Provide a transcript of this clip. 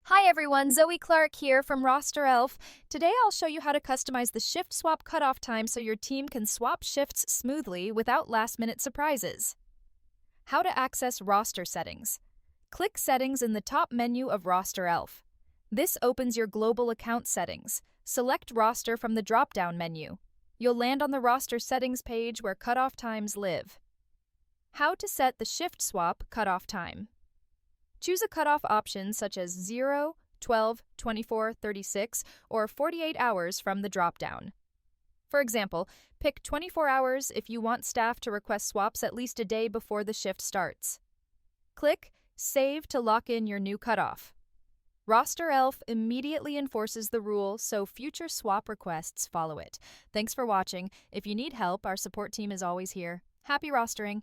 Hi everyone, Zoe Clarke here from RosterElf. Today I'll show you how to customize the shift swap cutoff time so your team can swap shifts smoothly without last-minute surprises. How to access roster settings. Click Settings in the top menu of RosterElf. This opens your global account settings. Select Roster from the drop-down menu. You'll land on the roster settings page where cutoff times live. How to set the shift swap cutoff time. Choose a cutoff option such as 0, 12, 24, 36, or 48 hours from the dropdown. For example, pick 24 hours if you want staff to request swaps at least a day before the shift starts. Click Save to lock in your new cutoff. RosterElf immediately enforces the rule so future swap requests follow it. Thanks for watching. If you need help, our support team is always here. Happy rostering!